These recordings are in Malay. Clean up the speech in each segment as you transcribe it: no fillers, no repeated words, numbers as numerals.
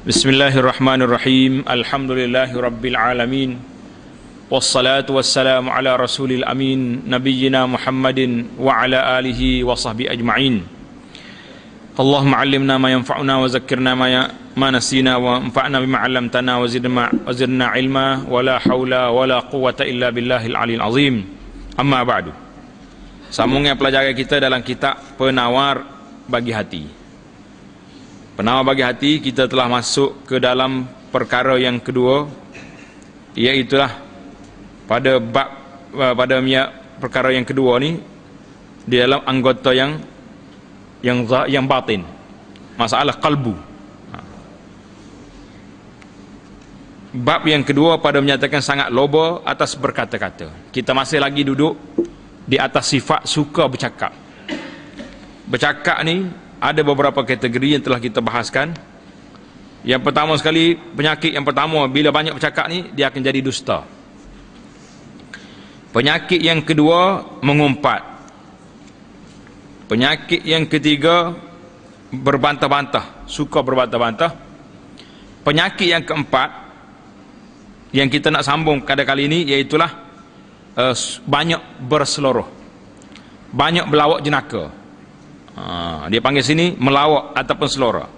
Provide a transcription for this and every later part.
Bismillahirrahmanirrahim. Alhamdulillahirabbil alamin. Wassalatu wassalamu ala rasulil amin nabiyyina Muhammadin wa ala alihi wa sahbihi ajma'in. Allahumma 'allimna ma yanfa'una wa zakkirna ma nasina wa anfa'na bima 'allamtana wa zidna ilma wa la haula wa la quwwata illa billahil aliyil azim. Amma ba'du. Sambungnya pelajaran kita dalam kitab Penawar Bagi Hati. Penawar bagi hati, kita telah masuk ke dalam perkara yang kedua, iaitulah pada perkara yang kedua ni di dalam anggota yang batin, masalah kalbu. Bab yang kedua pada menyatakan sangat loba atas berkata-kata. Kita masih lagi duduk di atas sifat suka bercakap. Bercakap ni ada beberapa kategori yang telah kita bahaskan. Yang pertama sekali, penyakit yang pertama, bila banyak bercakap ni, dia akan jadi dusta. Penyakit yang kedua, mengumpat. Penyakit yang ketiga, berbantah-bantah, suka berbantah-bantah. Penyakit yang keempat, yang kita nak sambung pada kali ini, iaitulah banyak berseloroh, banyak berlawak jenaka. Dia panggil sini melawak ataupun selora.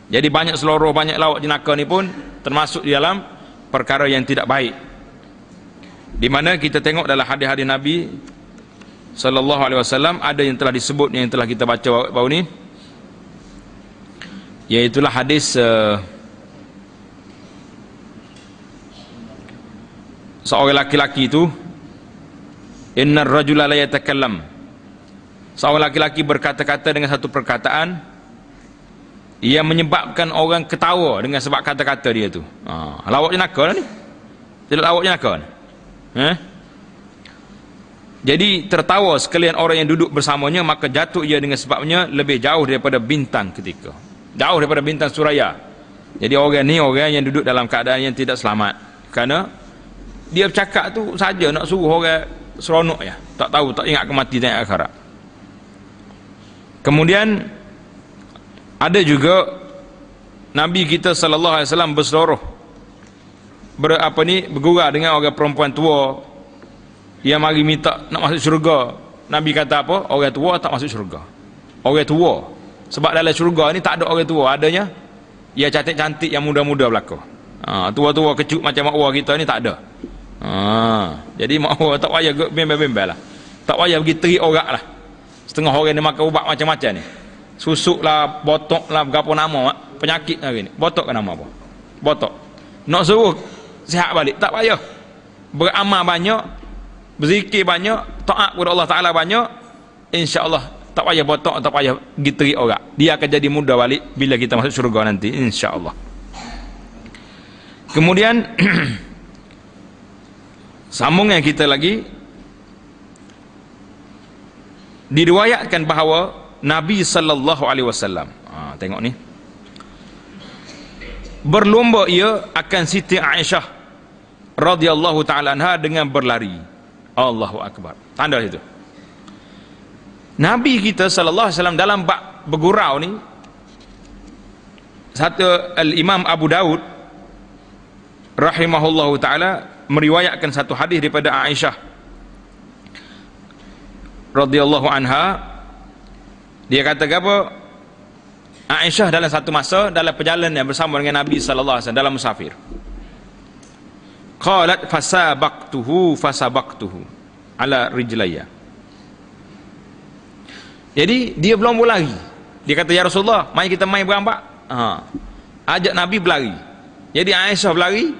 Jadi banyak seloroh, banyak lawak jenaka ni pun termasuk di dalam perkara yang tidak baik, di mana kita tengok dalam hadis-hadis Nabi sallallahu alaihi wasallam ada yang telah disebut, yang telah kita baca baru ni, iaitulah hadis seorang laki-laki itu, innar rajula la yatakallam, seorang laki-laki berkata-kata dengan satu perkataan yang menyebabkan orang ketawa dengan sebab kata-kata dia tu. Lawak jenaka lah ni. Tidak lawak jenaka ni. Jadi tertawa sekalian orang yang duduk bersamanya, maka jatuh ia dengan sebabnya lebih jauh daripada bintang ketika. Jauh daripada bintang suraya. Jadi orang ni orang yang duduk dalam keadaan yang tidak selamat. Kerana dia bercakap tu saja nak suruh orang seronok ya. Tak tahu, tak ingat kematian dan akhirat. Kemudian ada juga Nabi kita sallallahu alaihi wasallam berseloroh, bergurau dengan orang perempuan tua yang mari minta nak masuk syurga. Nabi kata apa? Orang tua tak masuk syurga. Orang tua, sebab dalam syurga ni tak ada orang tua, adanya ya cantik-cantik yang muda-muda belaka. Tua-tua kecut macam mak orang kita ni tak ada. Jadi mak orang tak payah bembel-bembel lah, tak payah pergi terik orang lah. Setengah orang ni makan ubat macam-macam ni, susuk lah, botok lah, berapa nama penyakit hari ni. Botok ke nama apa? Botok. Nak suruh sihat balik, tak payah. Beramal banyak, berzikir banyak, taat kepada Allah Ta'ala banyak, insya-Allah tak payah botok, tak payah pergi terik orang. Dia akan jadi mudah balik bila kita masuk syurga nanti, insya-Allah. Kemudian sambungan kita lagi, diriwayatkan bahawa Nabi sallallahu alaihi wasallam, tengok ni, berlomba ia akan Siti Aisyah radhiyallahu taala anha dengan berlari. Allahu akbar. Tanda itu. Nabi kita sallallahu alaihi wasallam dalam bab bergurau ni, satu Al-Imam Abu Daud rahimahullahu taala meriwayatkan satu hadis daripada Aisyah radhiyallahu anha. Dia kata apa? Aisyah dalam satu masa dalam perjalanan bersama dengan Nabi sallallahu alaihi wasallam dalam musafir, qalat fasabaqtuhu ala rijlaya. Jadi dia belum berlari. Dia kata, ya Rasulullah, mari kita main berambak. Ajak Nabi berlari. Jadi Aisyah berlari,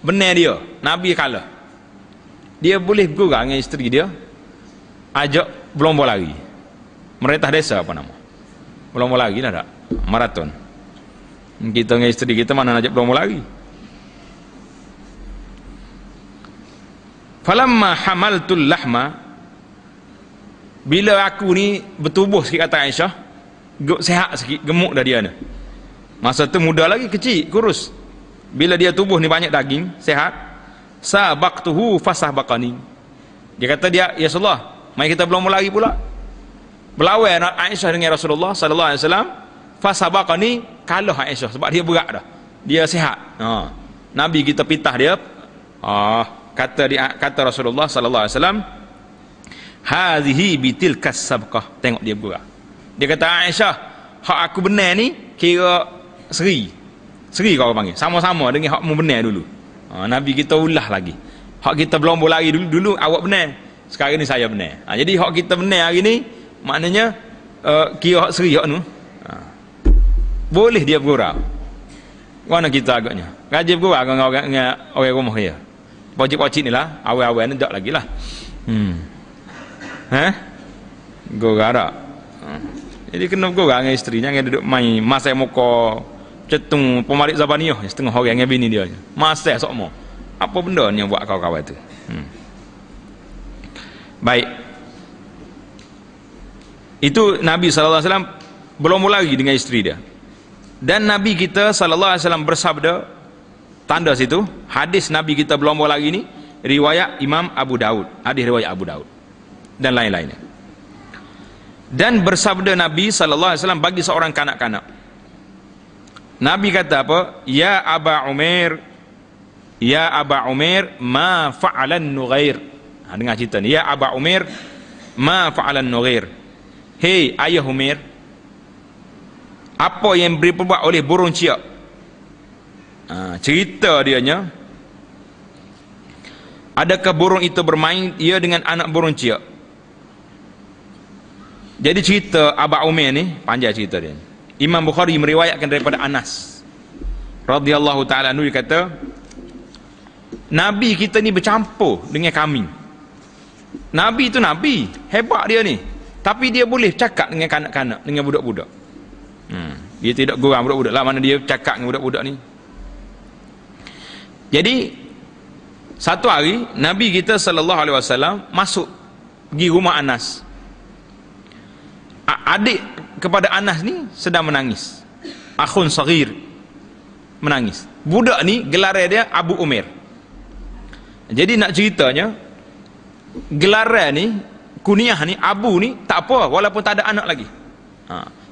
benar dia, Nabi kalah. Dia boleh bergurau dengan isteri dia, ajak berlomba lari. Merintah desa apa nama? Berlomba lari dah tak? Maraton. Kita dengan isteri kita mana nak ajak berlomba lari? Falamma hamaltul lahma, bila aku ni bertubuh sikit, kata Aisyah, sehat sikit, gemuk dah dia ni. Masa tu muda lagi, kecil, kurus. Bila dia tubuh ni banyak daging, sehat, sabaqtuhu fasahbaqani. Dia kata dia, ya Rasulullah, mari kita belum lari pula. Berlawan Aisyah dengan Rasulullah sallallahu alaihi wasallam, fasabaqani, kalah Aisyah sebab dia berat dah. dia sihat. Nabi kita pitah dia. Kata Rasulullah sallallahu alaihi wasallam, hazihi bitilkas sabqah. Tengok dia bergerak. Dia kata, Aisyah, hak aku benar ni kira seri kau panggil, sama-sama dengan hak mu benar dulu. Nabi kita ulah lagi, hak kita berlomba lari dulu awak benar, sekarang ni saya benar. Jadi hak kita benar hari ni maknanya kira hak seri hak nu. Boleh dia bergurau. Mana kita agaknya rajin bergurau dengan orang rumah dia. Pocik-pocik ni lah, awal-awal ni tak lagi lah. Gurau tak? Jadi kena gurau dengan isteri, jangan duduk main masa muka cetung pemarik Zabaniyah setengah orang dengan bini dia. Masa sokmo. Apa benda ni yang buat kawan-kawan tu? Baik. Itu Nabi sallallahu alaihi wasallam belum lagi dengan isteri dia. Dan Nabi kita sallallahu alaihi wasallam bersabda, tanda situ hadis Nabi kita berlomba lagi ni riwayat Imam Abu Daud, hadis riwayat Abu Daud dan lain-lainnya. Dan bersabda Nabi sallallahu alaihi wasallam bagi seorang kanak-kanak, Nabi kata apa? Ya Aba Umair, ma fa'alan Nughair. Dengar cerita ni, ya Aba Umair, ma fa'alan Nughair. Hei ayah Umair, apa yang diperbuat oleh burung ciak? Cerita dianya, adakah burung itu bermain ia dengan anak burung ciak? Jadi cerita Aba Umair ni panjang cerita dia. Imam Bukhari meriwayatkan daripada Anas radhiyallahu taala anhu, dia kata Nabi kita ni bercampur dengan kambing. Nabi tu Nabi hebat dia ni, tapi dia boleh cakap dengan kanak-kanak, dengan budak-budak. Dia tidak gurau budak-budak lah, mana dia cakap dengan budak-budak ni. Jadi satu hari Nabi kita sallallahu alaihi wasallam masuk pergi rumah Anas. Adik kepada Anas ni sedang menangis. Akhun saghir menangis. Budak ni gelar dia Abu Umair. Jadi nak ceritanya, gelaran ni, kuniah ni, Abu ni tak apa walaupun tak ada anak lagi.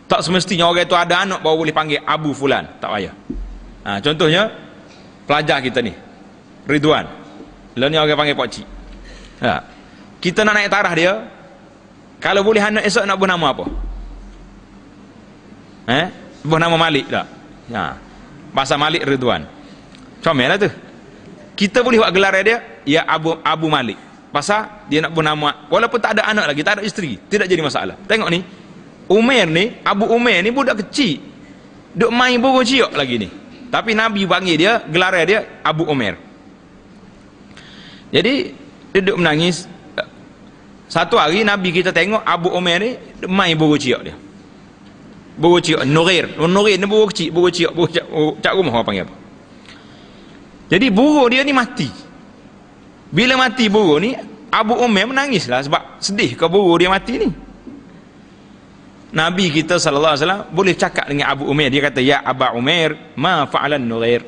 Tak semestinya orang tu ada anak baru boleh panggil Abu Fulan, tak payah. Contohnya pelajar kita ni Ridwan, lah ni orang panggil pakcik. Kita nak naik tarah dia, kalau boleh anak esok nak buat nama apa? Buat nama Malik tak? Bahasa Malik Ridwan, comel lah tu. Kita boleh buat gelar dia, ya Abu Malik, pasal dia nak buat nama walaupun tak ada anak lagi, tak ada isteri, tidak jadi masalah. Tengok ni, Umair ni, Abu Umair ni budak kecil, duk main burung ciok lagi ni, tapi Nabi panggil dia, gelar dia Abu Umair. Jadi dia duduk menangis. Satu hari Nabi kita tengok Abu Umair ni main burung ciok dia, burung ciok Nughair ni, burung kecil, burung ciok, cak rumah orang panggil apa. Jadi burung dia ni mati. Bila mati burung ni, Abu Umair menangis lah sebab sedih ke burung dia mati ni. Nabi kita sallallahu alaihi wasallam boleh cakap dengan Abu Umair, dia kata, ya Aba Umair, ma fa'alan Nughair.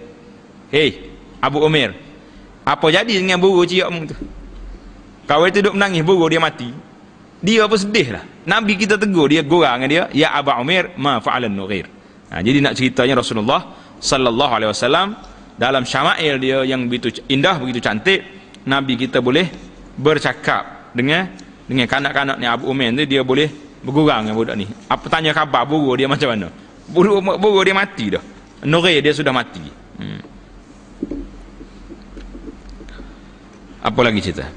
Hei Abu Umair, apa jadi dengan burung ciakmu tu? Kau itu duduk menangis burung dia mati, dia pun sedih lah. Nabi kita tegur dia, gurau dengan dia, ya Aba Umair, ma fa'alan Nughair. Jadi nak ceritanya Rasulullah sallallahu alaihi wasallam dalam syama'il dia yang begitu indah, begitu cantik, Nabi kita boleh bercakap dengan kanak-kanaknya Abu Umair ni, dia boleh bergurau dengan budak ni. Apa tanya khabar burung dia macam mana? Burung dia mati dah. Nughair dia sudah mati. Apa lagi cerita?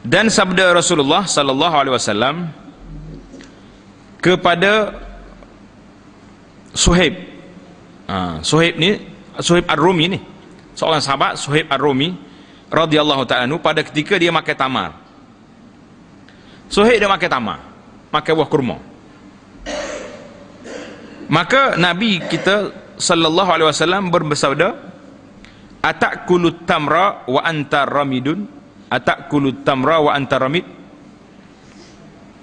Dan sabda Rasulullah sallallahu alaihi wasallam kepada Suhaib. Suhaib ni, Suhaib Ar-Rumi ni, seorang sahabat Suhaib Ar-Rumi radhiyallahu ta'ala anhu, pada ketika dia makan tamar. Suhaib dia makan tamar, makan buah kurma. Maka Nabi kita sallallahu alaihi wasallam bersabda, atakulut tamra wa anta ramidun, atakulut tamra wa anta ramid.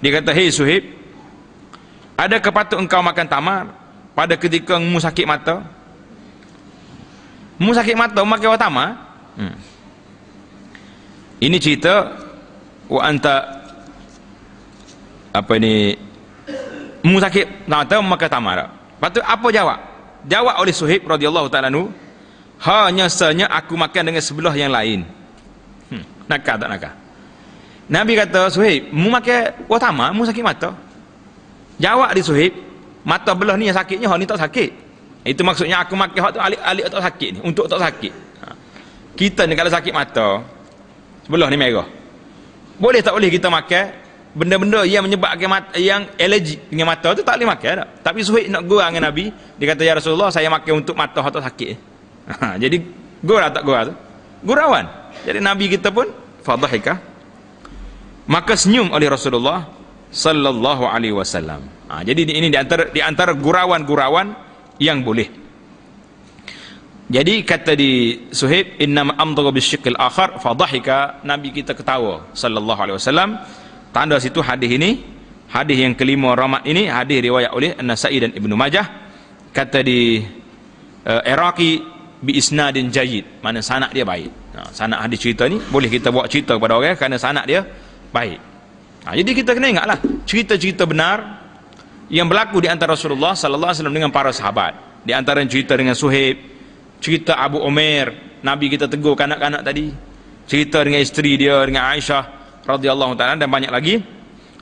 Dia kata, hei Suhaib, adakah patut engkau makan tamar pada ketika mu sakit mata? Mu sakit mata makan buah tamar? Ini cerita wa anta apa ni, mu sakit mata makan tamar. Patut apa jawab? Jawab oleh Suhaib radhiyallahu ta'ala anhu, hanya saja aku makan dengan sebelah yang lain. Nakal tak nakal? Nabi kata, Suhaib, mu makan watama, mu sakit mata. Jawab di Suhaib, mata belah ni yang sakitnya, hak ni tak sakit. Itu maksudnya aku makan hak tu alik-alik tak sakit ni, untuk tak sakit. Kita ni kalau sakit mata, sebelah ni merah. Boleh tak boleh kita makan benda-benda yang menyebabkan yang allergic dengan mata tu, tak boleh makan tak? Tapi Suhaib nak gurau dengan Nabi, dia kata, ya Rasulullah, saya makan untuk mata hak tak sakit. Jadi gurau tak gurau tu? Gurauan. Jadi Nabi kita pun fadhahika, maka senyum oleh Rasulullah sallallahu alaihi wasallam. Jadi ini di antara gurauan-gurauan yang boleh. Jadi kata di Suhaib, innama amdagha bisyiqqil akhar fadhahika, Nabi kita ketawa sallallahu alaihi wasallam. Tanda situ hadis ini, hadis yang kelima Ramat ini, hadis riwayat oleh An-Nasa'i dan Ibnu Majah. Kata di Iraqi bi isnadin jayyid, mana sanad dia baik. Sanad hadis cerita ni boleh kita buat cerita kepada orang kerana sanad dia baik. Jadi kita kena ingatlah cerita-cerita benar yang berlaku di antara Rasulullah sallallahu alaihi wasallam dengan para sahabat. Di antara cerita dengan Suhaib, cerita Abu Umair, Nabi kita tegur kanak-kanak tadi, cerita dengan isteri dia, dengan Aisyah radhiyallahu ta'ala, dan banyak lagi.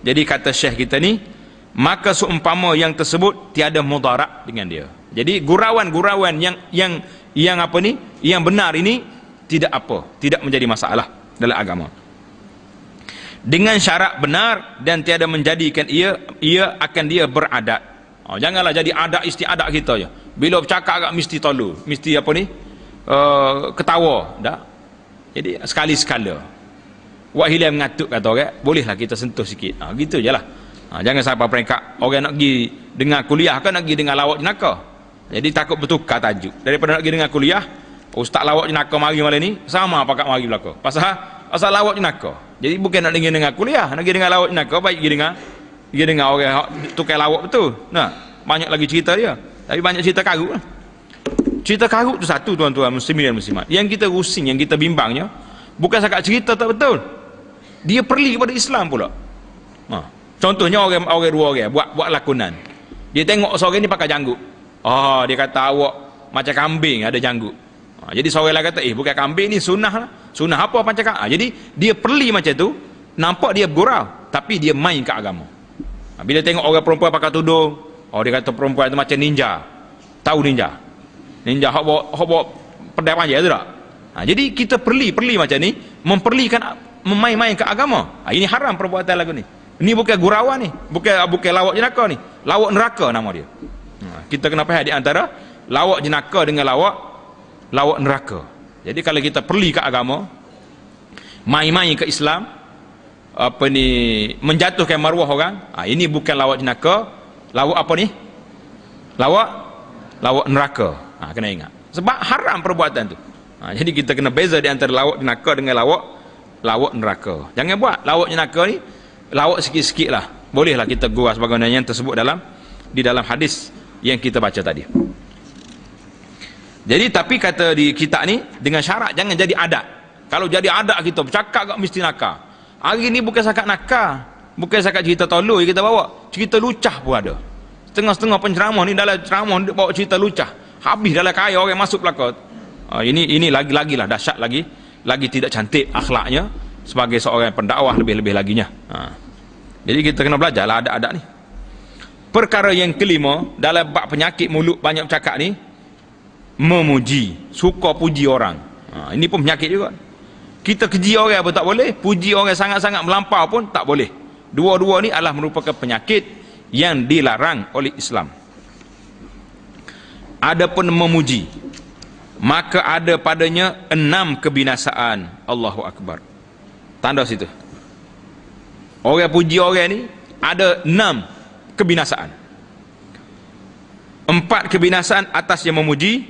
Jadi kata Syekh kita ni, maka seumpama yang tersebut tiada mudarat dengan dia. Jadi gurauan-gurauan yang apa ni, yang benar ini tidak menjadi masalah dalam agama. Dengan syarat benar dan tiada menjadikan ia akan dia beradat. Janganlah jadi adat istiadat kita je. Bila bercakap agak mesti tolong, mesti apa ni, ketawa, tak? Jadi sekali-sekala. Wak hilang mengatuk kata orang, bolehlah kita sentuh sikit. Gitu je lah. Jangan sampai peringkat orang nak pergi dengar kuliah kan, nak pergi dengar lawak jenaka. Jadi takut bertukar tajuk. Daripada nak pergi dengar kuliah, ustaz lawak jenaka mari malam ni, sama pakat mari belakang. Pasal lawak jenaka. Jadi bukan nak pergi dengar kuliah, nak pergi dengar lawak jenaka, baik pergi dengar orang tukar lawak betul. Banyak lagi cerita dia. Tapi banyak cerita karut lah. Cerita karut tu satu, tuan-tuan muslimin dan muslimat. Yang kita rusing, yang kita bimbangnya, bukan sakat cerita tak betul. Dia perli kepada Islam pula. Contohnya orang dua orang buat lakonan. Dia tengok seorang ni pakai janggut. Dia kata awak macam kambing ada janggut. Jadi seorang lain kata, bukan kambing ni, sunnah lah. Sunnah apa macam cakap? Jadi dia perli macam tu, nampak dia bergurau, tapi dia main ke agama. Bila tengok orang perempuan pakai tudung, dia kata perempuan tu macam ninja. Tahu ninja? Ninja hok bawa pedang panjang tu tak? Jadi kita perli macam ni, memain-main ke agama. Ini haram perbuatan lagu ni. Ini bukan gurauan ni, bukan lawak jenaka ni, lawak neraka nama dia. Kita kena faham di antara lawak jenaka dengan lawak neraka. Jadi kalau kita perli ke agama, main-main ke Islam, apa ni, menjatuhkan maruah orang, ini bukan lawak jenaka. Lawak apa ni? Lawak neraka. Kena ingat. Sebab haram perbuatan tu. Jadi kita kena beza di antara lawak jenaka dengan lawak neraka. Jangan buat lawak jenaka ni lawak sikit-sikit lah. Bolehlah kita gurau sebagaimana yang tersebut di dalam hadis yang kita baca tadi. Jadi tapi kata di kitab ni, dengan syarat jangan jadi adat. Kalau jadi adat kita bercakap kat mesti nakal. Hari ni bukan sakat nakal, bukan sakat cerita tolol kita bawa, cerita lucah pun ada. Setengah-setengah penceramah ni dalam ceramah dia bawa cerita lucah. Habis dalam kaya orang masuk belakang. Ini lagi lah dahsyat, lagi tidak cantik akhlaknya sebagai seorang pendakwah, lebih-lebih laginya. Jadi kita kena belajarlah adat-adat ni. Perkara yang kelima dalam bab penyakit mulut banyak bercakap ni, memuji, suka puji orang. Ini pun penyakit juga. Kita keji orang pun tak boleh, puji orang sangat-sangat melampau pun tak boleh. Dua-dua ni adalah merupakan penyakit yang dilarang oleh Islam. Adapun memuji, maka ada padanya 6 kebinasaan. Allahu Akbar. Tanda situ. Orang puji orang ni ada 6 kebinasaan. 4 kebinasaan atas yang memuji,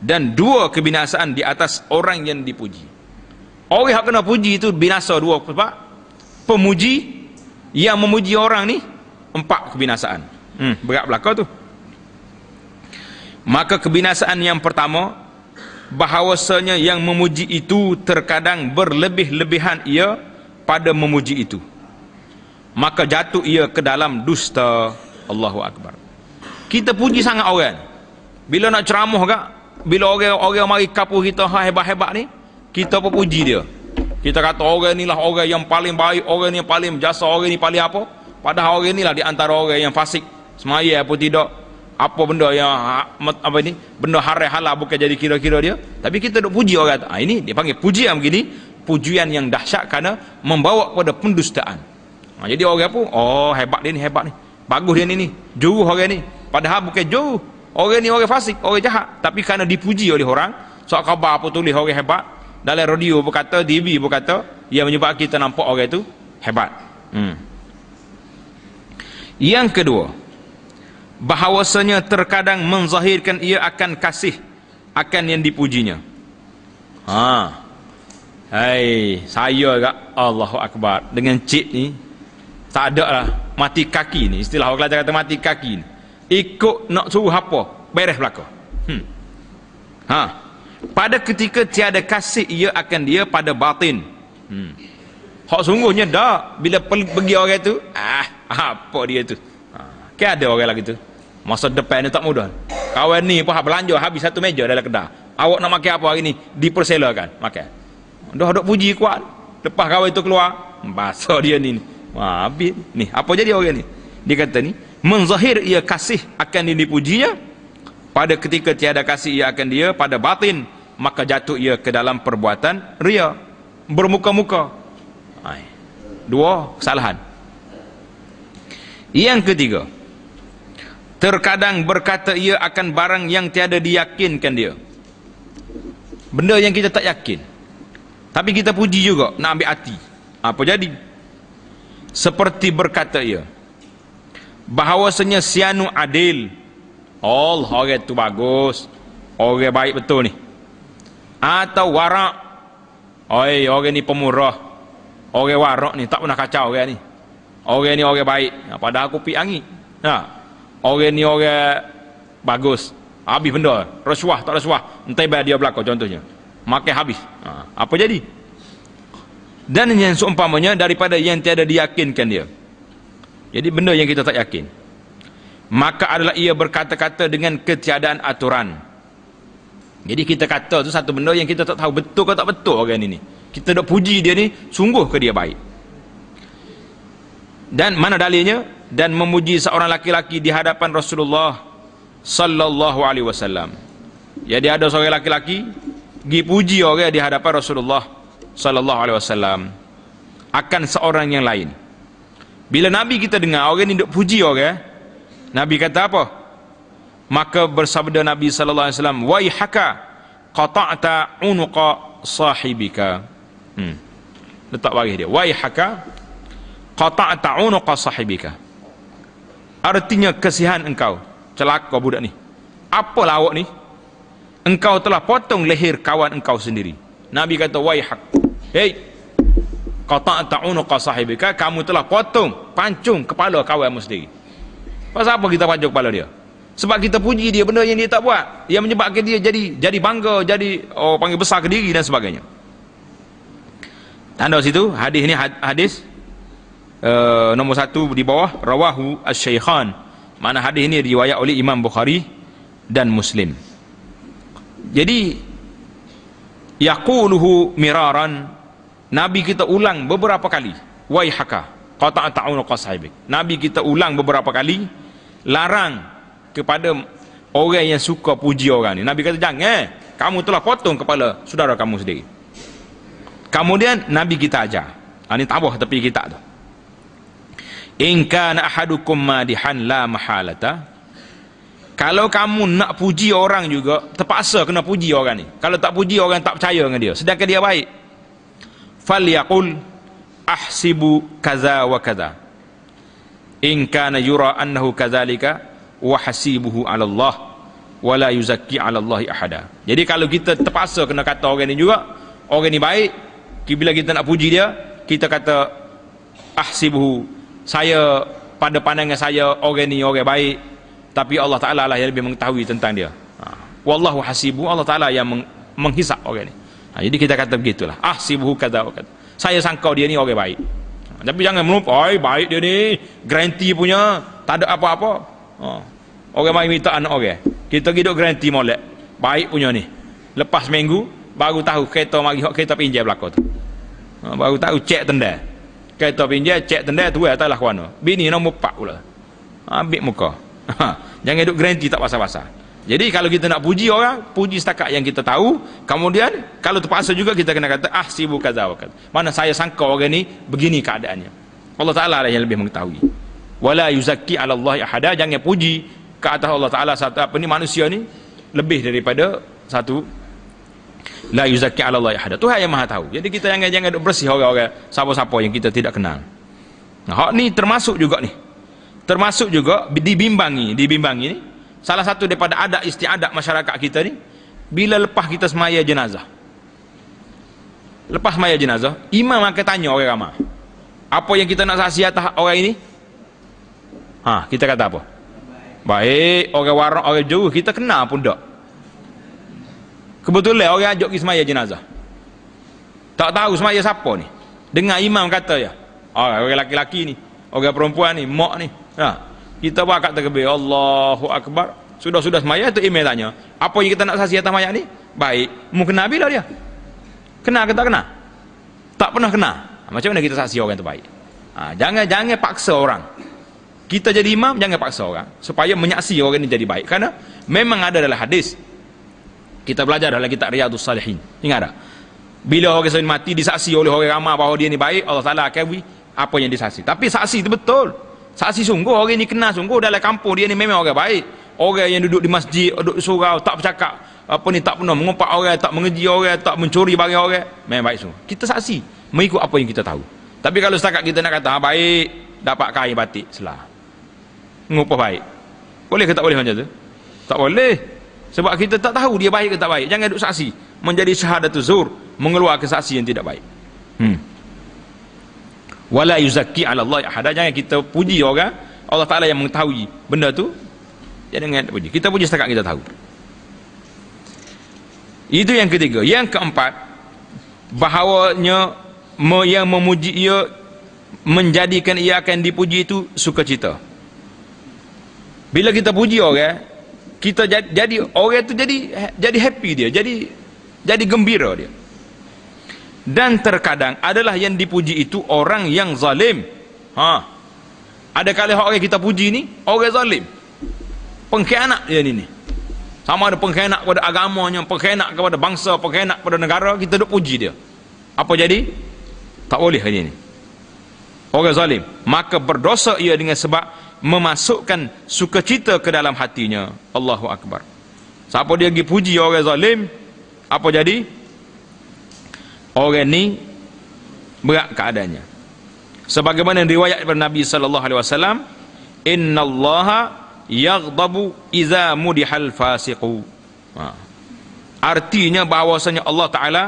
dan 2 kebinasaan di atas orang yang dipuji. Orang yang kena puji itu binasa 2 sebab. Pemuji yang memuji orang ni 4 kebinasaan. Berat belakang tu. Maka kebinasaan yang pertama, bahawasanya yang memuji itu terkadang berlebih-lebihan ia pada memuji itu, maka jatuh ia ke dalam dusta. Allahu Akbar. Kita puji sangat orang, Bila nak ceramah kak, bila orang mari kapuh kita hebat-hebat ni, kita pun puji dia. Kita kata orang ni lah orang yang paling baik, orang ni yang paling berjasa, orang ni paling apa. Padahal orang ni lah di antara orang yang fasik, semaya apa tidak, apa benda yang apa ni, benda haram halal bukan jadi kira-kira dia. Tapi kita duk puji orang. Ini dia panggil pujian begini, pujian yang dahsyat kerana membawa kepada pendustaan. Jadi orang pun, oh hebat dia ni, hebat ni, bagus dia ni, juru orang ni. Padahal bukan juru, orang ni orang fasik, orang jahat. Tapi kerana dipuji oleh orang, soal khabar apa tulis orang hebat, dalam radio berkata, TV berkata, ia menyebabkan kita nampak orang itu hebat. Yang kedua, bahawasanya terkadang menzahirkan ia akan kasih akan yang dipujinya. Hai, saya agak Allahu Akbar dengan cik ni tak ada lah mati kaki ni, istilah orang Kelantan kata mati kaki ni, ikut nak suruh apa beres belaka. Pada ketika tiada kasih ia akan dia pada batin. Hak sungguhnya dah bila pergi orang tu, apa dia tu, kan ada orang lagi tu masa depan ni tak mudah. Kawan ni pun belanja habis satu meja dalam kedai, awak nak makan apa hari ni, dipersilakan makan. Dah duk puji kuat, lepas kawan tu keluar bahasa dia ni habis ni. Apa jadi orang ni? Dia kata ni menzahir ia kasih akan dipujinya, pada ketika tiada kasih ia akan dia pada batin, maka jatuh ia ke dalam perbuatan ria, bermuka-muka. Dua kesalahan. Yang ketiga, terkadang berkata ia akan barang yang tiada diyakinkan dia, benda yang kita tak yakin, tapi kita puji juga, nak ambil hati. Apa jadi? Seperti berkata ia bahawasanya sianu adil, orang tu bagus, orang baik betul ni. Atau warak, orang ni pemurah, orang warak ni tak pernah kacau orang ni, orang ni orang baik. Padahal aku pi angin. Orang ni orang bagus, habis benda, rasuah tak rasuah, entai bayar dia belakang contohnya, makan habis. Apa jadi? Dan yang seumpamanya daripada yang tiada diyakinkan dia. Jadi benda yang kita tak yakin, maka adalah ia berkata-kata dengan ketiadaan aturan. Jadi kita kata tu satu benda yang kita tak tahu betul ke tak betul orang ini. Kita dak puji dia ni, sungguh ke dia baik? Dan mana dalilnya? Dan memuji seorang laki-laki di hadapan Rasulullah sallallahu alaihi wasallam. Jadi ada seorang laki-laki pergi puji orang di hadapan Rasulullah sallallahu alaihi wasallam akan seorang yang lain. Bila Nabi kita dengar orang ni duk puji orang, Nabi kata apa? Maka bersabda Nabi sallallahu alaihi wasallam, "Waihaka qata'ta unuqa sahibika." Letak baris dia. Waihaka qata'ta unuqa sahibika. Artinya kesihan engkau, celaka budak ni. Apa lawak ni? Engkau telah potong leher kawan engkau sendiri. Nabi kata waihak. Hei, qata'ta unuqa sahibika, kamu telah potong, pancung kepala kawanmu sendiri. Pasal apa kita pancung kepala dia? Sebab kita puji dia benda yang dia tak buat, yang menyebabkan dia jadi bangga, jadi panggil besar ke diri dan sebagainya. Tanda situ hadis ni hadis nombor 1 di bawah, rawahu asy-syaikhan. Mana hadis ini riwayat oleh Imam Bukhari dan Muslim. Jadi yaquluhu miraran, Nabi kita ulang beberapa kali, waihaka qata'ta unuqa sahibik. Nabi kita ulang beberapa kali larang kepada orang yang suka puji orang ni. Nabi kata jangan, kamu telah potong kepala saudara kamu sendiri. Kemudian Nabi kita ajar, ini tabah tepi kita tu, in kana ahadukum madihan la mahalata, kalau kamu nak puji orang juga terpaksa kena puji orang ni. Kalau tak puji orang tak percaya dengan dia, sedangkan dia baik. Falyaqul ahsibu kaza wa kaza, in kana yura annahu kadzalika wa hasibuhu 'ala Allah wa la yuzakki 'ala Allah ahada. Jadi kalau kita terpaksa kena kata orang ni juga, orang ni baik, bila kita nak puji dia, kita kata ahsibuhu, saya pada pandangan saya orang ni orang baik, tapi Allah Ta'ala lah yang lebih mengetahui tentang dia. Wallahu hasibu, Allah Ta'ala yang menghisap orang ni. Jadi kita kata begitulah, ahsibuhu kadza wa kadza, saya sangka dia ni orang baik. Tapi jangan melupa, baik dia ni, garanti punya, tak ada apa-apa. Orang mari minta anak orang. Kita hidup garanti molek. Baik punya ni. Lepas minggu baru tahu kereta mari hok kereta pinjam belaka tu. Baru tahu cek tenda. Kereta pinjam cek tenda tu atas lah kuana. Bini nombor 4 pula. Ambil muka. Jangan hidup garanti tak pasal-pasal. Jadi kalau kita nak puji orang, puji setakat yang kita tahu. Kemudian kalau terpaksa juga kita kena kata ahsibu kaza wa kaza. Mana saya sangka orang ni begini keadaannya. Allah Taala lah yang lebih mengetahui. Wala yuzakki 'ala Allah ahada, jangan puji ke atas Allah Taala satu apa ni manusia ni lebih daripada satu. La yuzakki 'ala Allah ahada. Tuhan yang Maha tahu. Jadi kita jangan duk bersih orang-orang siapa-siapa yang kita tidak kenal. Nah, hak ni termasuk juga ni. Termasuk juga dibimbangi ni. Salah satu daripada adat istiadat masyarakat kita ni, bila lepas kita semaya jenazah. Lepas semaya jenazah, imam akan tanya orang ramai. Apa yang kita nak saksi atas orang ini? Kita kata apa? Baik, orang warak, orang jauh, kita kenal pun tak. Kebetulan orang ajak pergi semaya jenazah. Tak tahu semaya siapa ni. Dengar imam kata ya, orang lelaki-lelaki ni, orang perempuan ni, mak ni. Kita buat kat terkebir, Allahu Akbar. Sudah semaya tu imam tanya, apa yang kita nak saksi atas mayat ni? Baik, mu kenal bila dia? Kenal ke tak kenal? Tak pernah kenal. Macam mana kita saksi orang tu baik? Jangan paksa orang. Kita jadi imam, jangan paksa orang supaya menyaksi orang ni jadi baik. Karena memang ada dalam hadis. Kita belajar dalam kitab Riyadhus Salihin. Ingat tak? Bila orang mati disaksi oleh orang ramai bahawa dia ni baik, Allah Taala akan beri apa yang disaksi. Tapi saksi itu betul. Saksi sungguh orang ni kenal sungguh dalam kampung dia ni memang orang baik. Orang yang duduk di masjid, duduk di surau, tak bercakap apa ni, tak pernah mengumpat orang, tak mengeji orang, tak mencuri barang orang, memang baik sungguh. Kita saksi mengikut apa yang kita tahu. Tapi kalau setakat kita nak kata baik, dapat kain batik selah, ngupah baik, boleh ke tak boleh macam tu? Tak boleh. Sebab kita tak tahu dia baik ke tak baik. Jangan duduk saksi menjadi syahadatuz zur, mengeluarkan saksi yang tidak baik. Wala yuzakki 'ala Allah ahada, jangan kita puji orang. Allah Taala yang mengetahui benda tu. Jangan puji. Kita puji setakat kita tahu. Itu yang ketiga. Yang keempat, bahawanya yang memuji ia menjadikan ia akan dipuji itu sukacita. Bila kita puji orang, kita jadi orang itu jadi happy dia, jadi gembira dia. Dan terkadang adalah yang dipuji itu orang yang zalim. Ada kali orang kita puji ni orang zalim, pengkhianat dia ni. Sama ada pengkhianat kepada agamanya, pengkhianat kepada bangsa, pengkhianat kepada negara, kita duk puji dia. Apa jadi? Tak boleh hari ni. Orang zalim, maka berdosa ia dengan sebab memasukkan sukacita ke dalam hatinya. Allahu Akbar. Siapa dia pergi puji orang zalim, apa jadi? Orang ni berat keadaannya. Sebagaimana riwayat daripada Nabi sallallahu alaihi wasallam, innallaha yaghdabu idza mudihal fasiqu. Artinya bahawasanya Allah Taala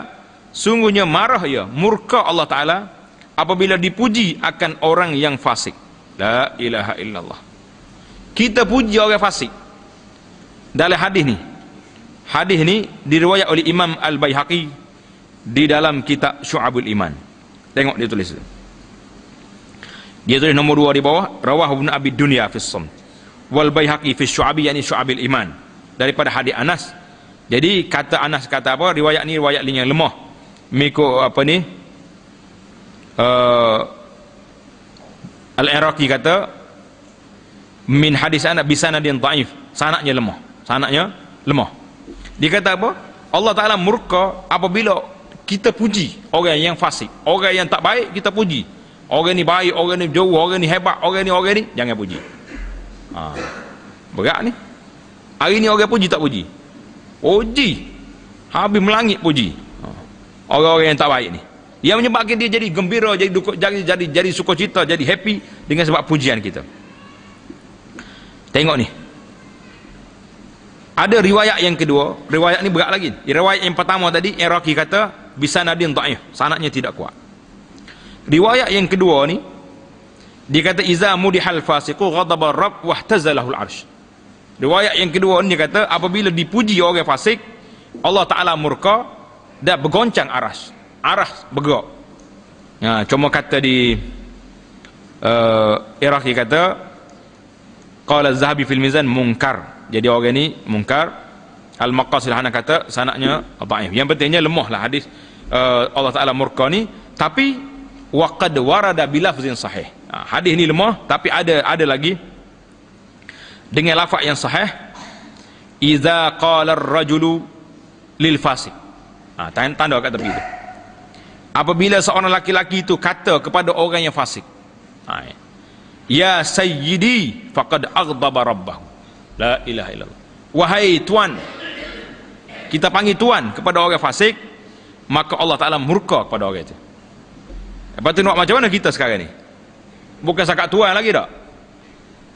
sungguhnya marah ya, murka Allah Taala apabila dipuji akan orang yang fasik. La ilaha illallah. Kita puji orang fasik. Dalam hadis ni diriwayat oleh Imam Al-Baihaqi di dalam kitab Syu'abul Iman. Tengok dia tulis. Dia tulis nombor 2 di bawah, rawahu Ibnu Abi Dunya fi Shamm wal Baihaqi fi Syu'abi, yakni Syu'abil Iman, daripada hadis Anas. Jadi kata Anas kata apa? Riwayat ni riwayat yang lemah. Mengikut apa ni? Al-Iraqi kata min hadis Anas bi sanadin dhaif. Sanadnya lemah. Dia kata apa? Allah Taala murka apabila kita puji orang yang fasik, orang yang tak baik kita puji. Orang ni baik, orang ni jauh, orang ni hebat, orang ni jangan puji. Berat ni. Hari ni orang puji tak puji? Puji. Habis melangit puji. Orang-orang yang tak baik ni. Yang menyebabkan dia jadi gembira, jadi sukacita, jadi happy dengan sebab pujian kita. Tengok ni. Ada riwayat yang kedua, riwayat ni berat lagi. Riwayat yang pertama tadi, Iraqi kata bisanadin dhaif, sanadnya tidak kuat. Riwayat yang kedua ni dia kata iza mudihal fasiqu ghadaba rabb wahtazalahu al-arsh. Riwayat yang kedua ni dia kata apabila dipuji orang fasik, Allah Taala murka dan bergoncang aras bergerak. Cuma kata di Iraqi kata qala az-Zahabi fil mizan munkar. Jadi orang ni mungkar. Al-Maqasid Hana kata sanadnya dhaif. Yang pentingnya lemahlah hadis Allah Taala murka ni, tapi waqad warada bilafzin sahih. Hadis ni lemah tapi ada lagi dengan lafaz yang sahih. Iza qala ar-rajulu lil fasik. Tanda kat tepi tu. Apabila seorang laki-laki itu kata kepada orang yang fasik, ya sayyidi faqad aghdaba rabbahu. La ilaha illallah. Wahai tuan, kita panggil tuan kepada orang fasik, maka Allah Ta'ala murka kepada orang itu. Lepas tu nak macam mana kita sekarang ni? Bukan sakat tuan lagi tak?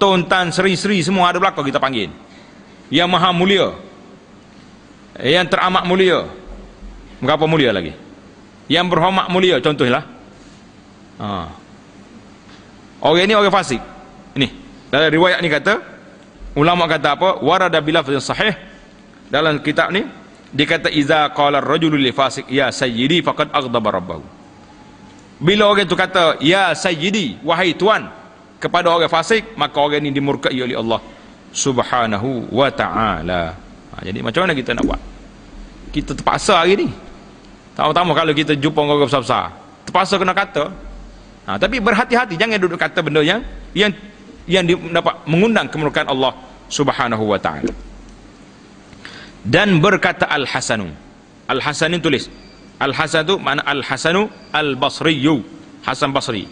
Tun, tan, seri-seri semua ada belakang kita panggil. Yang maha mulia, yang teramat mulia, berapa mulia lagi? Yang berhormat mulia, contohlah. Orang ini orang fasik. Ini dalam riwayat ni kata, ulama kata apa? Warada bilafzin sahih. Dalam kitab ni dia kata iza qala ar-rajulu li fasik ya sayyidi faqad aghdaba rabbahu. Bila orang itu kata ya sayyidi, wahai tuan, kepada orang fasik, maka orang ini dimurkai oleh Allah Subhanahu wa ta'ala. Jadi macam mana kita nak buat? Kita terpaksa hari ni. Tahu-tahu kalau kita jumpa orang besar-besar, terpaksa kena kata. Tapi berhati-hati, jangan duduk kata benda yang dapat mengundang kemurkaan Allah Subhanahu wa ta'ala. Dan berkata Al-Hasanu. Al-Hasan tulis. Al-Hasan tu makna Al-Hasanu Al-Basriyu, Hasan Basri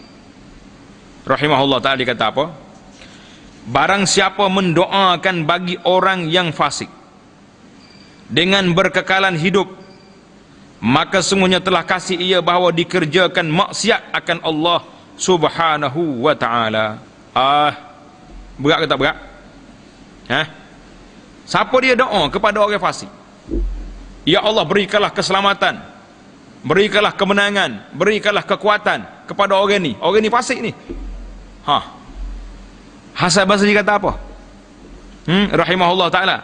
rahimahullah ta'ala. Dia kata apa? Barang siapa mendoakan bagi orang yang fasik dengan berkekalan hidup, maka sungguhnya telah kasih ia bahawa dikerjakan maksiat akan Allah Subhanahu wa ta'ala. Berat ke tak berat? Siapa dia doa kepada orang fasik? Ya Allah, berikanlah keselamatan, berikanlah kemenangan, berikanlah kekuatan kepada orang ni fasik ni. Hasan Basri kata apa? Rahimahullah ta'ala,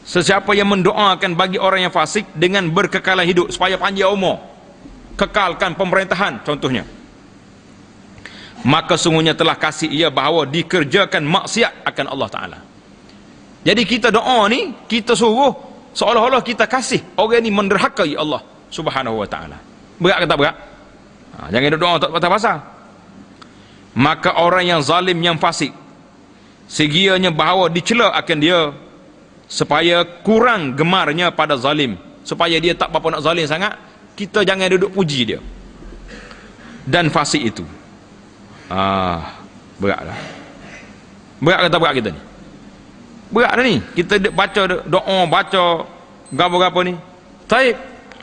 sesiapa yang mendoakan bagi orang yang fasik dengan berkekalan hidup supaya panjang umur, kekalkan pemerintahan contohnya, maka sungguhnya telah kasih ia bahawa dikerjakan maksiat akan Allah Ta'ala. Jadi kita doa ni, kita suruh seolah-olah kita kasih orang ni menderhakai Allah Subhanahu wa ta'ala. Berat ke tak berat? Jangan doa tak pasal-pasal. Maka orang yang zalim, yang fasik, sekiranya bahawa dicela akan dia supaya kurang gemarnya pada zalim, supaya dia tak apa nak zalim sangat, kita jangan duduk puji dia dan fasik itu. Beratlah. Berat ke tak berat kita ni? Berat dah ni. Kita baca doa, baca apa-apa ni, taib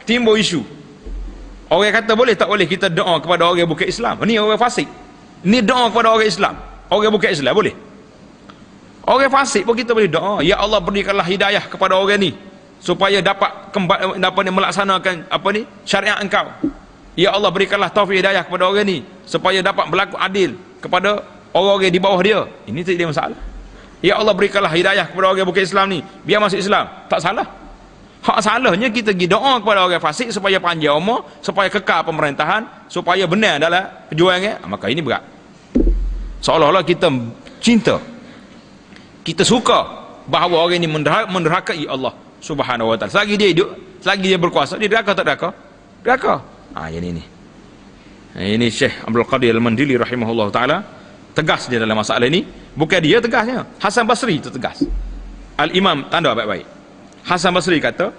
timbul isu. Orang kata boleh tak boleh kita doa kepada orang bukan Islam? Ni orang fasik. Ni doa kepada orang Islam, orang bukan Islam boleh? Orang fasik pun kita boleh doa, ya Allah berikanlah hidayah kepada orang ni supaya dapat melaksanakan syariat engkau. Ya Allah berikanlah taufik hidayah kepada orang ni supaya dapat berlaku adil kepada orang-orang di bawah dia. Ini tak ada masalah. Ya Allah berikanlah hidayah kepada orang bukan Islam ni biar masuk Islam. Tak salah. Hak salahnya kita pergi doa kepada orang fasik supaya panjang umur, supaya kekal pemerintahan, supaya benar dalam perjuangannya. Maka ini berat. Seolah-olah kita cinta, kita suka bahawa orang ini menderhakai Allah Subhanahu wa ta'ala. Selagi dia hidup, selagi dia berkuasa, dia derhaka tak derhaka? Derhaka. Jadi ini. Ini Syekh Abdul Qadir Al-Mandili rahimahullah ta'ala tegas dia dalam masalah ini. Bukan dia tegasnya, Hasan Basri itu tegas. Al-Imam, tanda baik-baik, Hasan Basri kata,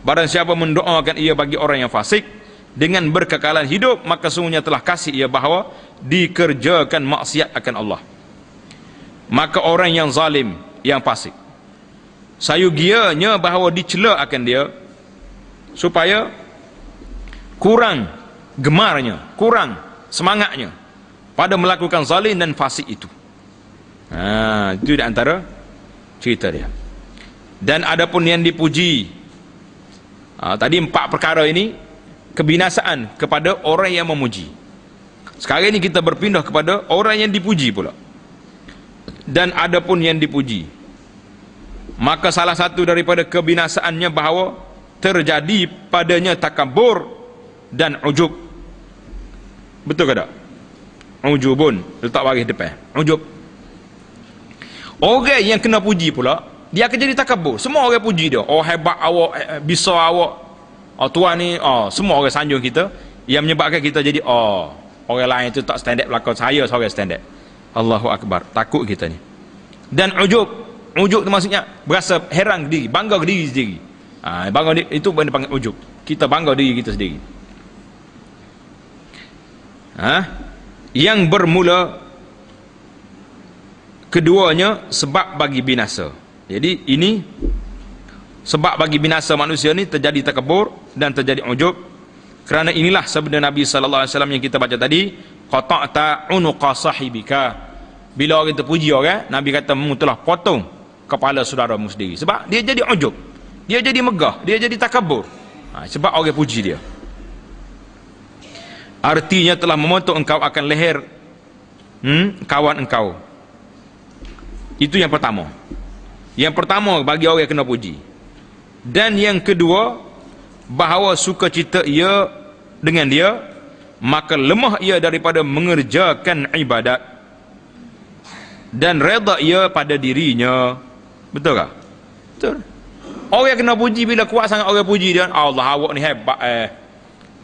barang siapa mendoakan ia bagi orang yang fasik dengan berkekalan hidup, maka sungguhnya telah kasih ia bahawa dikerjakan maksiat akan Allah. Maka orang yang zalim, yang fasik, sayugianya bahawa dicela akan dia supaya kurang gemarnya, kurang semangatnya pada melakukan zalim dan fasik itu. Itu di antara cerita dia. Dan adapun yang dipuji, tadi 4 perkara ini kebinasaan kepada orang yang memuji. Sekarang ini kita berpindah kepada orang yang dipuji pula. Dan adapun yang dipuji, maka salah satu daripada kebinasaannya bahawa terjadi padanya takabur dan ujub. Betul ke tak? Ujubun, letak baris depan. Ujub. Orang yang kena puji pula, dia akan jadi takabur. Semua orang puji dia. Oh hebat awak, bisa awak. Oh tuan ni, oh semua orang sanjung kita, yang menyebabkan kita jadi orang lain itu tak standard belakang saya seorang standard. Allahu Akbar. Takut kita ni. Dan ujub tu maksudnya berasa heran diri, bangga diri sendiri. Bangga diri, itu benda panggil ujub. Kita bangga diri kita sendiri. Yang bermula keduanya sebab bagi binasa. Jadi ini sebab bagi binasa manusia ni terjadi takabur dan terjadi ujub. Kerana inilah sabda Nabi sallallahu alaihi wasallam yang kita baca tadi, qata'ta unuqa sahibika. Bila orang terpuji orang, Nabi kata mu telah potong kepala saudaramu sendiri. Sebab dia jadi ujub, dia jadi megah, dia jadi takabur. Sebab orang puji dia. Artinya telah memotong engkau akan leher kawan engkau. Itu yang pertama. Yang pertama bagi orang yang kena puji. Dan yang kedua, bahawa sukacita ia dengan dia, maka lemah ia daripada mengerjakan ibadat, dan redha ia pada dirinya. Betul tak? Betul. Orang yang kena puji, bila kuat sangat orang puji dia, Allah awak ni hebat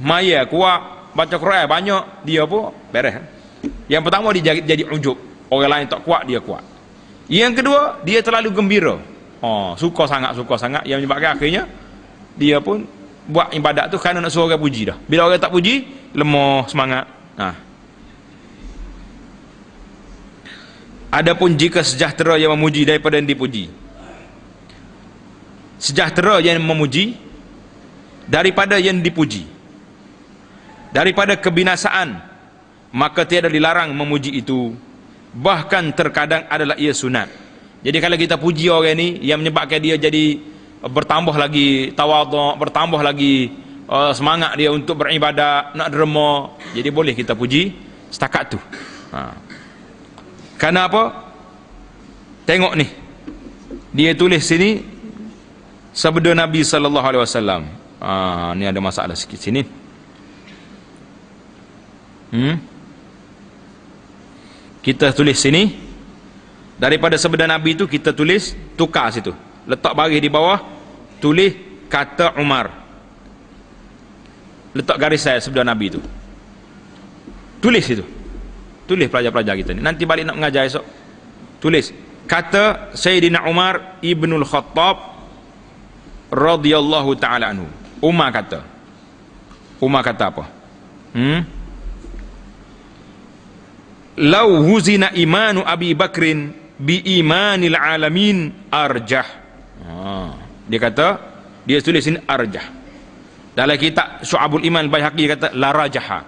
maya kuat, baca Quran banyak, dia pun beres. Yang pertama dia jadi ujub, orang lain tak kuat, dia kuat. Yang kedua, dia terlalu gembira. Suka sangat yang menyebabkan akhirnya dia pun buat ibadat tu kerana nak suruh orang puji dah. Bila orang tak puji, lemah semangat. Adapun jika sejahtera yang memuji daripada yang dipuji, sejahtera yang memuji daripada yang dipuji, daripada kebinasaan, maka tiada dilarang memuji itu, bahkan terkadang adalah ia sunat. Jadi kalau kita puji orang ni, yang menyebabkan dia jadi bertambah lagi tawaduk, bertambah lagi semangat dia untuk beribadat, nak derma, jadi boleh kita puji setakat tu. Kerana apa? Tengok ni, dia tulis sini sabda Nabi sallallahu alaihi wasallam. Ni ada masalah sikit sini. Kita tulis sini, daripada sabda Nabi itu kita tulis, tukar situ, letak baris di bawah, tulis kata Umar, letak garis saya sabda Nabi itu, tulis itu, tulis pelajar-pelajar kita ni, nanti balik nak mengajar esok, tulis kata Sayyidina Umar ibnul Khattab radhiyallahu ta'ala anhu. Umar kata apa? Lau huzina imanu Abi Bakrin bi imanil alamin arjah. Dia kata, dia tulis ini arjah. Dalam kitab Syu'abul Iman Baihaqi kata la rajaha.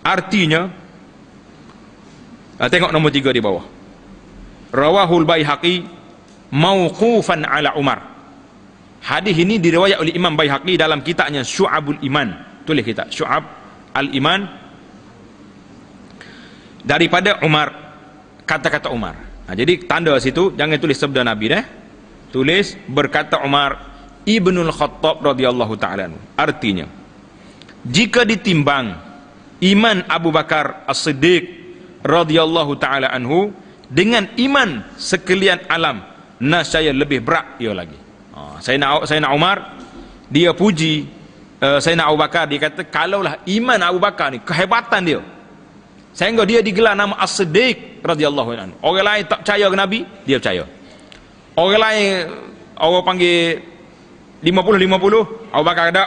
Artinya, tengok nombor 3 di bawah. Rawahul Baihaqi mauqufan ala Umar. Hadis ini diriwayat oleh Imam Baihaqi dalam kitabnya Syu'abul Iman. Tulis kitab Syu'ab al-Iman daripada Umar, kata-kata Umar. Jadi tanda situ, jangan tulis sabda Nabi dah. Tulis berkata Umar ibnul Khattab radhiyallahu ta'ala anhu. Artinya, jika ditimbang iman Abu Bakar As-Siddiq radhiyallahu ta'ala anhu dengan iman sekalian alam, nascaya lebih berat ia lagi. Sayyidina Umar dia puji Sayyidina Abu Bakar, dia kata kalaulah iman Abu Bakar ni, kehebatan dia, sehingga dia digelar nama As-Siddiq radhiyallahu anhu. Orang lain tak percaya ke Nabi, dia percaya. Orang lain orang panggil 50-50, Abu Bakar ada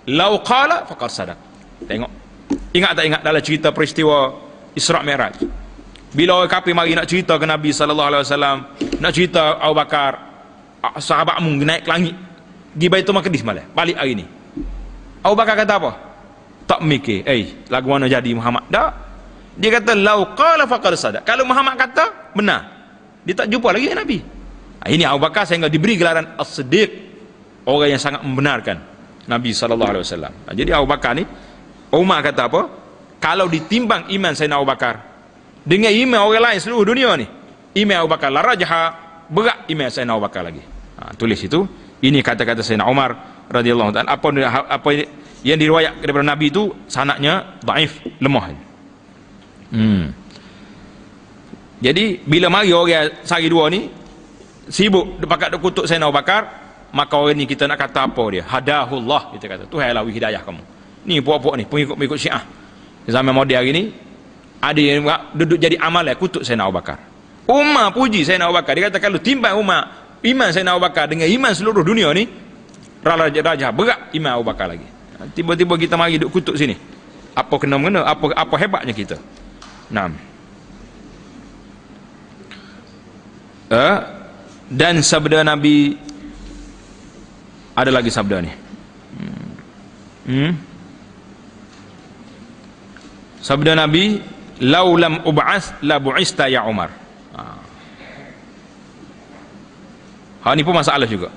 lau qala faqad sadaq. Tengok, ingat tak ingat dalam cerita peristiwa Isra' Mi'raj, bila orang kafir mari nak cerita ke Nabi sallallahu alaihi wasallam, nak cerita Abu Bakar sahabatmu naik ke langit, pergi Baitul Maqdis malah balik hari ni. Abu Bakar kata apa? Tak mikir, lagu mana jadi Muhammad? Tak. Dia kata lau qala faqad sadaq. Kalau Muhammad kata benar, dia tak jumpa lagi dengan Nabi. Ini Abu Bakar sehingga diberi gelaran As-Siddiq, orang yang sangat membenarkan Nabi sallallahu alaihi wasallam. Jadi Abu Bakar ni, Umar kata apa? Kalau ditimbang iman Sayyidina Abu Bakar dengan iman orang lain seluruh dunia ni, iman Abu Bakar la rajaha, berat iman Sayyidina Abu Bakar lagi. Tulis itu. Ini kata-kata Sayyidina Umar radhiyallahu ta'ala. Apa yang diriwayat daripada Nabi itu sanadnya dhaif, lemah. Jadi bila mari orang sehari dua ni sibuk dekat kutuk Sayyidina Abu Bakar, maka orang ni kita nak kata apa dia? Hadahullah, kita kata Tuhan lawi hidayah kamu. Ni puak-puak ni pengikut Syiah zaman moden hari ni ada yang duduk jadi amal kutuk Sayyidina Abu Bakar. Umar puji Sayyidina Abu Bakar, dia kata kalau timbang Umar iman Sayyidina Abu Bakar dengan iman seluruh dunia ni, raja berat iman Abu Bakar lagi. Tiba-tiba kita mari duduk kutuk sini, apa kena-mengena, apa hebatnya kita. Dan sabda Nabi, ada lagi sabda ni. Sabda Nabi, "Lau lam ub'ats la bu'ista ya Umar." Ini pun masalah juga.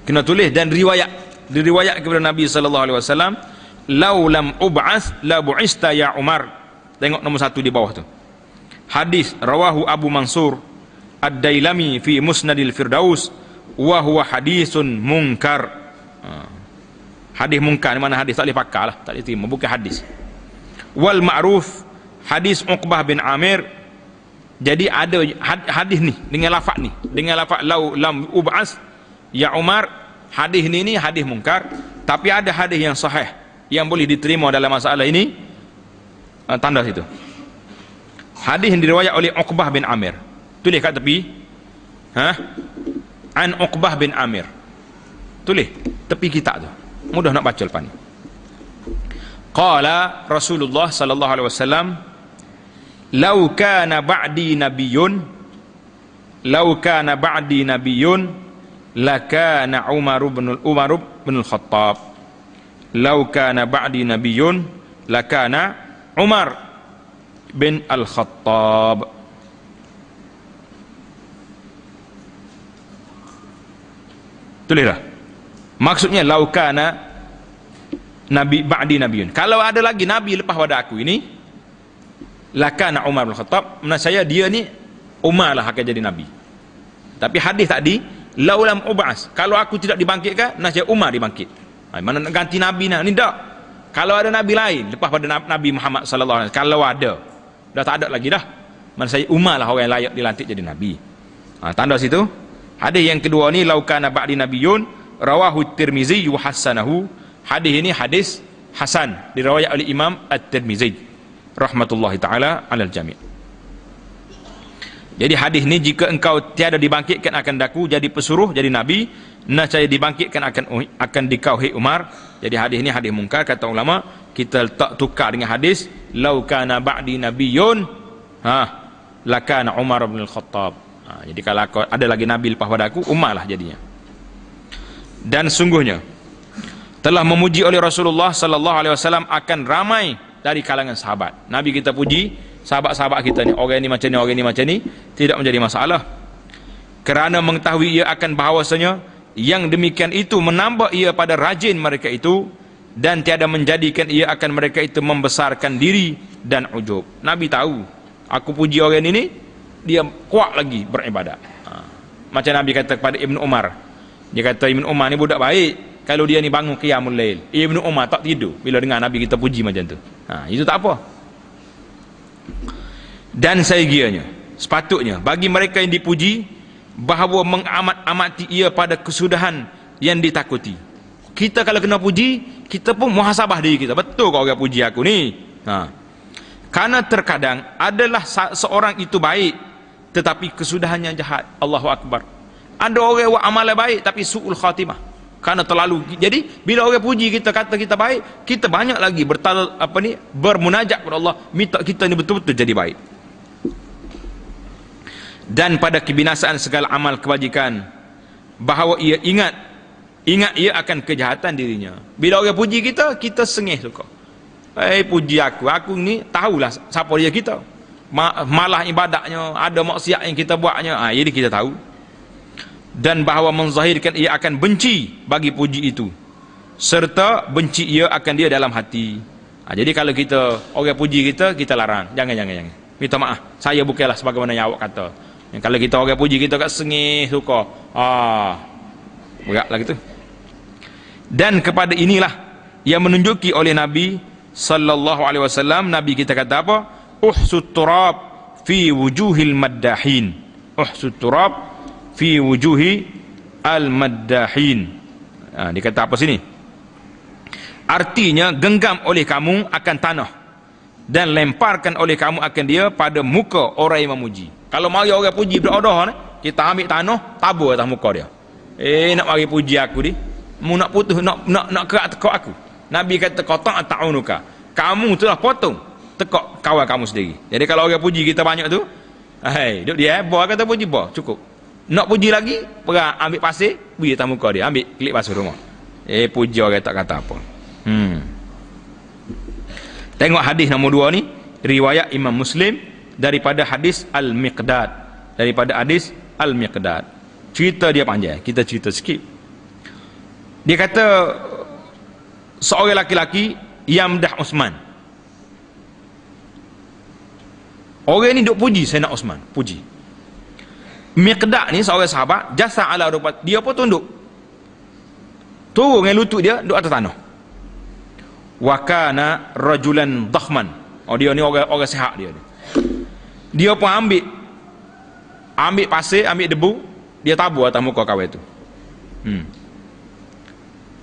Kena tulis dan diriwayat kepada Nabi sallallahu alaihi wasallam, "Lau lam ub'ats la bu'ista ya Umar." Tengok nombor 1 di bawah tu. Hadis rawahu Abu Mansur Ad-Dailami fi Musnadil Firdaus wa huwa hadisun munkar. Hadis munkar, mana hadis tak boleh pakai lah, tak boleh terima, bukan hadis. Wal ma'ruf hadis Uqbah bin Amir. Jadi ada hadis ni dengan lafaz ni, dengan lafaz lau lam ub'as ya Umar. Hadis ni hadis munkar, tapi ada hadis yang sahih yang boleh diterima dalam masalah ini. Tanda situ. Hadis yang diriwayat oleh Uqbah bin Amir. Tulis kat tepi. An Uqbah bin Amir. Tulis tepi kitab tu. Mudah nak baca lepas ni. Qala Rasulullah sallallahu alaihi wasallam, "Lau kana ba'di nabiyyun, lakana Umar bin al-Khattab." Lau kana ba'di nabiyyun, lakana Umar bin al-Khattab. Tulislah. Maksudnya lau kana nabi ba'di nabiyyun. Kalau ada lagi nabi lepas pada aku ini, lakana Umar bin Khattab, menurut saya dia ni Umar lah akan jadi nabi. Tapi hadis tadi lau lam ub'as, kalau aku tidak dibangkitkan, menurut saya Umar dibangkit. Mana nak ganti nabi nak? Ni tak. Kalau ada nabi lain lepas pada Nabi Muhammad sallallahu alaihi wasallam, kalau ada, dah tak ada lagi dah. Menurut saya Umar lah orang yang layak dilantik jadi nabi. Tanda situ. Hadis yang kedua ni lau kana ba'di nabiyyun, rawahu Tirmizi wa hasanahu. Hadis ini hadis hasan, diriwayat oleh Imam At-Tirmizi rahmatullahi taala alal jami'. Jadi hadis ni, jika engkau tiada dibangkitkan akan daku jadi pesuruh, jadi nabi, nescaya dibangkitkan akan dikauhi Umar. Jadi hadis ni hadis mungkar, kata ulama. Kita tak tukar dengan hadis lau kana ba'di nabiyyun lakana Umar bin al-Khattab. Jadi kalau ada lagi nabi lepas pada aku, Umar lah jadinya. Dan sungguhnya telah memuji oleh Rasulullah sallallahu alaihi wasallam akan ramai dari kalangan sahabat. Nabi kita puji sahabat-sahabat kita ni, orang ni macam ni, orang ni macam ni, tidak menjadi masalah. Kerana mengetahui ia akan bahawasanya yang demikian itu menambah ia pada rajin mereka itu, dan tiada menjadikan ia akan mereka itu membesarkan diri dan ujub. Nabi tahu, aku puji orang ini, dia kuat lagi beribadat. Macam Nabi kata kepada Ibn Umar, dia kata Ibn Umar ni budak baik, kalau dia ni bangun qiyamul lail. Ibn Umar tak tidur bila dengar Nabi kita puji macam tu. Itu tak apa. Dan segianya, sepatutnya bagi mereka yang dipuji bahawa mengamat-amati ia pada kesudahan yang ditakuti. Kita kalau kena puji, kita pun muhasabah diri kita. Betul kau orang puji aku ni? Karena terkadang adalah seorang itu baik tetapi kesudahannya jahat. Allahu Akbar. Ada orang buat amalan baik tapi su'ul khatimah, karena terlalu. Jadi bila orang puji kita, kata kita baik, kita banyak lagi bermunajat kepada Allah, minta kita ni betul-betul jadi baik. Dan pada kebinasaan segala amal kebajikan, bahawa ia ingat ia akan kejahatan dirinya. Bila orang puji kita, kita sengih suka. Puji aku ni tahulah siapa dia kita. Malah ibadatnya, ada maksiat yang kita buatnya, jadi kita tahu. Dan bahawa menzahirkan ia akan benci bagi puji itu, serta benci ia akan dia dalam hati. Jadi kalau kita orang puji kita, kita larang, jangan. Minta maaf, saya bukanlah sebagaimana yang awak kata. Kalau kita orang puji kita kat sengih suka, berat lah gitu. Dan kepada inilah yang menunjuki oleh Nabi sallallahu alaihi wasallam, Nabi kita kata apa? Uhsut turab fi wujuhil maddahin. Uhsut turab fi wujuhi al-maddahin. Dia kata apa sini? Artinya genggam oleh kamu akan tanah dan lemparkan oleh kamu akan dia pada muka orang yang memuji. Kalau mari orang puji berodoh ni, kita ambil tanah tabur atas muka dia. Nak mari puji aku ni, mu nak putus nak kerak tekak aku. Nabi kata qata' ta'unuka. Kamu telah potong tekak kawan kamu sendiri. Jadi kalau orang puji kita banyak tu, duk dia bah kata puji bah, cukup. Nak puji lagi, perang ambil pasir, beri atas muka dia, ambil klik basuh rumah. Puji orang tak kata apa. Tengok hadis nombor 2 ni, riwayat Imam Muslim daripada hadis Al-Miqdad. Daripada hadis Al-Miqdad. Cerita dia panjang, kita cerita sikit. Dia kata seorang laki-laki yamdah Uthman. Orang ni duk puji Sayyidina Uthman, puji. Miqdad ni seorang sahabat, jasa ala rupat, dia pun tunduk. Turun dengan lutut dia duduk atas tanah. Wa kana rajulan dakhman. Dia ni orang sihat dia ni. Dia pun ambil pasir, ambil debu, dia tabur atas muka kawan tu.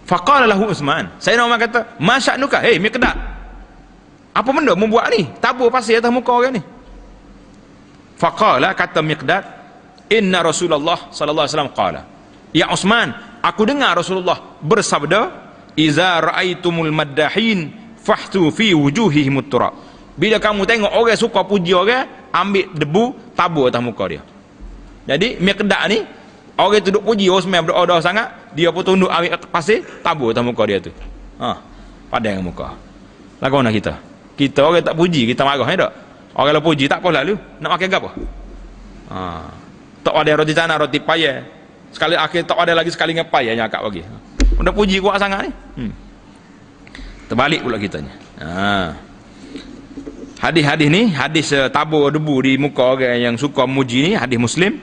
Faqala lahu Uthman. Sayyidina Umar kata, "Ma sya'nuka? Miqdad. Apa benda membuat ni? Tabur pasir atas muka orang ni." Faqala, kata Miqdad, "Inna Rasulullah sallallahu alaihi wasallam qala." Ya Uthman, aku dengar Rasulullah bersabda, "Iza ra'aitumul maddahin fahtu fi wujuhihim turab." Bila kamu tengok orang suka puji orang, ambil debu tabur atas muka dia. Jadi Miqdad ni, orang tu duk puji Uthman berdoa sangat, dia pun tunduk ambil pasir tabur atas muka dia tu. Padang muka. Lagu mana kita? Kita orang tak puji, kita marah tak? Orang kalau puji tak apa lalu, nak makan apa? Tak ada roti canai, roti payah. Sekali akhir tak ada lagi sekali dengan payah nyakak bagi. Udah puji kuat sangat ni. Terbalik pula kitanya. Hadis-hadis ni, hadis tabur debu di muka orang yang suka memuji ni, hadis Muslim.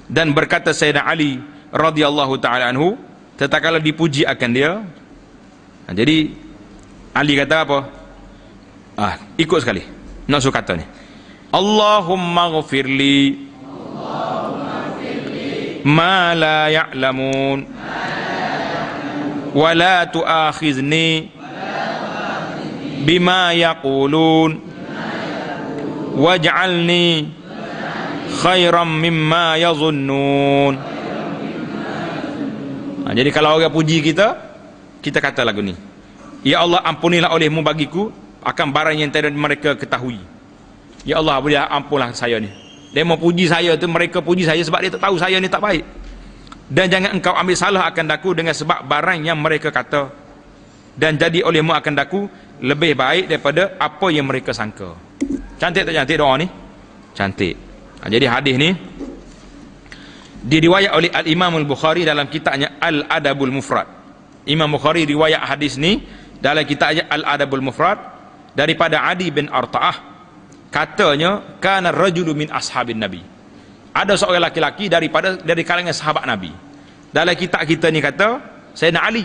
Dan berkata Sayyidina Ali radhiyallahu taala anhu, tatkala dipuji akan dia. Jadi Ali kata apa? Ikut sekali. Nak suruh kata ni. Allahumma ghafirli ma la ya'lamun wa la tu'akhizni bima yaqulun waj'alni khairan mimma yazunnun. Jadi kalau orang puji kita kata lagu ni, ya Allah, ampunilah olehmu bagiku akan barang yang tidak mereka ketahui. Ya Allah, boleh ampunlah saya ni. Dia mau puji saya tu, mereka puji saya sebab dia tak tahu saya ni tak baik. Dan jangan engkau ambil salah akan daku dengan sebab barang yang mereka kata. Dan jadi olehmu akan daku lebih baik daripada apa yang mereka sangka. Cantik tak cantik doa ni? Cantik. Jadi hadis ni diriwayat oleh Al-Imam Al-Bukhari dalam kitabnya Al-Adabul Mufrad. Imam Bukhari riwayat hadis ni dalam kitabnya Al-Adabul Mufrad daripada Adi bin Arta'ah. Katanya, kana rajulu min ashabin Nabi. Ada seorang laki-laki dari kalangan sahabat Nabi. Dalam kitab kita ni kata Sayyidina Ali.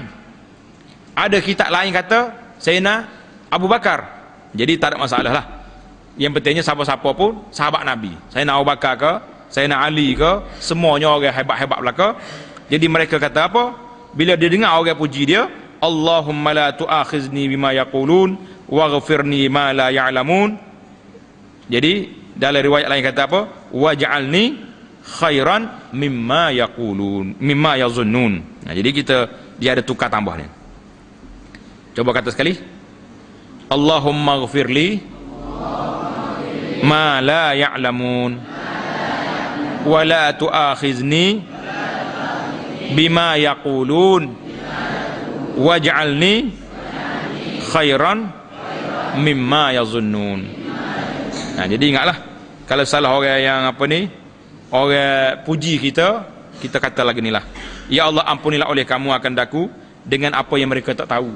Ada kitab lain kata Sayyidina Abu Bakar. Jadi tak ada masalah lah. Yang pentingnya siapa-siapa pun sahabat Nabi. Sayyidina Abu Bakar ke, Sayyidina Ali ke, semuanya orang hebat-hebat belaka. Jadi mereka kata apa? Bila dia dengar orang puji dia, Allahumma la tu'akhizni bima yaqulun waghfirni ma la ya'lamun. Jadi dalam riwayat lain kata apa? Waj'alni khairan mimma yaqulun, mimma yazunnun. Jadi dia ada tukar tambah ni. Coba kata sekali. Allahumma ghfirli ma la ya'lamun wa la tu'akhizni bima yaqulun waj'alni khairan mimma yazunnun. Jadi ingatlah, kalau salah orang yang orang puji kita kata lagi ni lah, ya Allah, ampunilah oleh kamu akan daku dengan apa yang mereka tak tahu.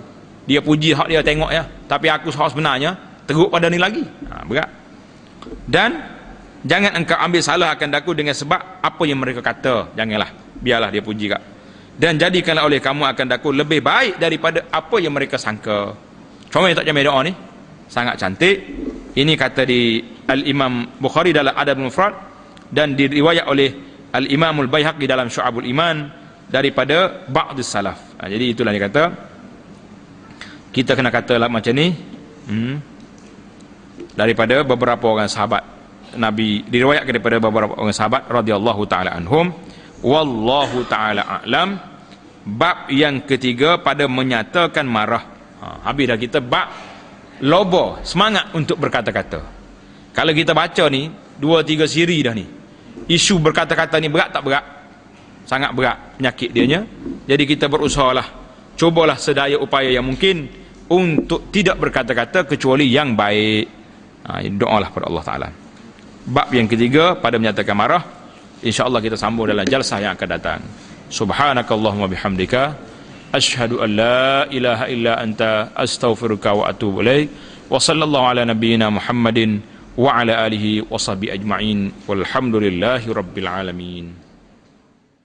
Dia puji hak dia tengok ya, tapi aku hak sebenarnya teruk pada ni lagi. Berat. Dan jangan engkau ambil salah akan daku dengan sebab apa yang mereka kata. Janganlah, biarlah dia puji kak. Dan jadikanlah oleh kamu akan daku lebih baik daripada apa yang mereka sangka. Cuma yang tak jamai doa ni sangat cantik. Ini kata di Al-Imam Bukhari dalam Adabul Mufrad, dan diriwayat oleh Al-Imamul Baihaqi dalam Syu'abul Iman daripada ba'dus salaf. Jadi itulah dia kata, kita kena kata lah macam ni, daripada beberapa orang sahabat Nabi, diriwayatkan daripada beberapa orang sahabat radhiyallahu taala anhum. Wallahu taala a'lam. Bab yang ketiga pada menyatakan marah. Habis dah kita bab lobo, semangat untuk berkata-kata. Kalau kita baca ni 2-3 siri dah ni, isu berkata-kata ni berat tak berat? Sangat berat penyakit dianya. Jadi kita berusahalah, cubalah sedaya upaya yang mungkin untuk tidak berkata-kata kecuali yang baik. Doalah pada Allah Ta'ala. Bab yang ketiga pada menyatakan marah, insya-Allah kita sambung dalam jalsah yang akan datang. Subhanakallahumma bihamdika asyhadu an la ilaha illa anta astaghfiruka wa atubu ilaik. Wa sallallahu ala nabiyyina Muhammadin wa ala alihi wa sahbihi ajma'in. Walhamdulillahi rabbil alamin.